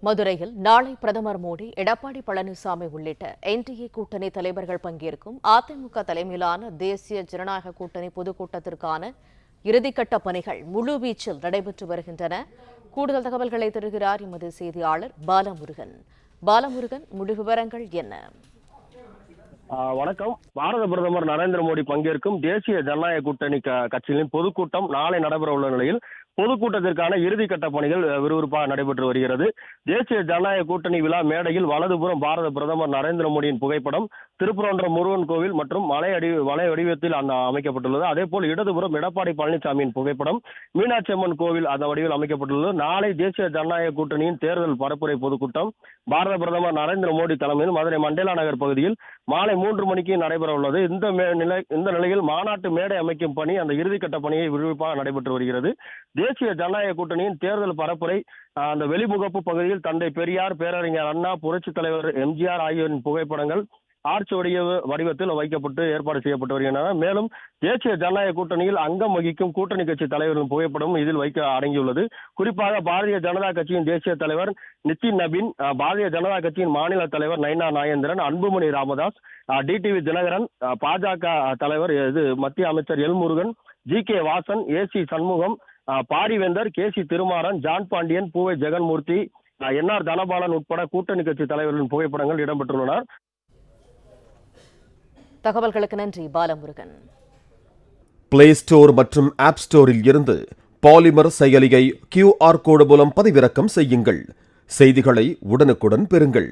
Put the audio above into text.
மதுரையில் நாளை பிரதமர் மோடி, எடப்பாடி பழனிசாமி உள்ளிட்ட என்டிஏ கூட்டணி தலைவர்கள் பங்கேற்கும் அதிமுக தலைமையிலான தேசிய ஜனநாயக கூட்டணி பொதுக்கூட்டத்திற்கான இறுதிக்கட்ட பணிகள் முழுவீச்சில் நடைபெற்று வருகின்றன. கூடுதல் தகவல்களை தருகிறார் எமது செய்தியாளர் பாலமுருகன். முழு விவரங்கள் என்ன? வணக்கம். பாரத பிரதமர் நரேந்திர மோடி பங்கேற்கும் தேசிய ஜனநாயக கூட்டணி கட்சிகளின் பொதுக்கூட்டம் நாளை நடைபெற உள்ள நிலையில் பொதுக்கூட்டத்திற்கான இறுதிக்கட்ட பணிகள் விறுவிறுப்பாக நடைபெற்று வருகிறது. தேசிய ஜனநாயக கூட்டணி விழா மேடையில் வலதுபுறம் பாரத பிரதமர் நரேந்திர மோடியின் புகைப்படம், திருப்பரங்குன்றம் முருகன் கோவில் மற்றும் வலை வடிவத்தில் அமைக்கப்பட்டுள்ளது. அதேபோல் இடதுபுறம் எடப்பாடி பழனிசாமியின் புகைப்படம், மீனாட்சி அம்மன் கோவில் அந்த வடிவில் அமைக்கப்பட்டுள்ளது. நாளை தேசிய ஜனநாயக கூட்டணியின் தேர்தல் பரப்புரை பொதுக்கூட்டம் பாரத பிரதமர் நரேந்திர மோடி தலைமையில் மதுரை மண்டேலா நகர் பகுதியில் மாலை 3 மணிக்கு நடைபெற உள்ளது. இந்த நிலையில் மாநாட்டு மேடை அமைக்கும் பணி, அந்த இறுதிக்கட்ட பணியை விறுவிறுப்பாக நடைபெற்று வருகிறது. தேசிய ஜனநாயக கூட்டணியின் தேர்தல் பரப்புரை அந்த வெளிமுகப்பு பகுதியில் தந்தை பெரியார், பேரறிஞர் அண்ணா, புரட்சித் தலைவர் எம்ஜிஆர் ஆகியோரின் புகைப்படங்கள் ஆர்ச் வடிவத்தில் வைக்கப்பட்டு ஏற்பாடு செய்யப்பட்டு வருகின்றன. மேலும் தேசிய ஜனநாயக கூட்டணியில் அங்கம் வகிக்கும் கூட்டணி கட்சி தலைவர்களின் புகைப்படமும் இதில் வைக்க அடங்கியுள்ளது. குறிப்பாக பாரதிய ஜனதா கட்சியின் தேசிய தலைவர் நிதின் நபீன், பாரதிய ஜனதா கட்சியின் மாநில தலைவர் நைனா நாகேந்திரன், அன்புமணி ராமதாஸ், டிடிவி தினகரன், பாஜக தலைவர் மத்திய அமைச்சர் L Murugan, G K. Vasan, A C. Shanmugam, Parivendhar, K C. Thirumaran, John Pandian, Poovai Jaganmoorthy, என்.ஆர். Dhanapalan உட்பட கூட்டணி கட்சி தலைவர்களின் புகைப்படங்கள் இடம்பெற்றுள்ளன. தகவல்களுக்கு நன்றி பாலமுருகன். பிளே ஸ்டோர் மற்றும் ஆப் ஸ்டோரில் இருந்து பாலிமர் செயலியை QR கோடு மூலம் பதிவிறக்கம் செய்யுங்கள். செய்திகளை உடனுக்குடன் பெறுங்கள்.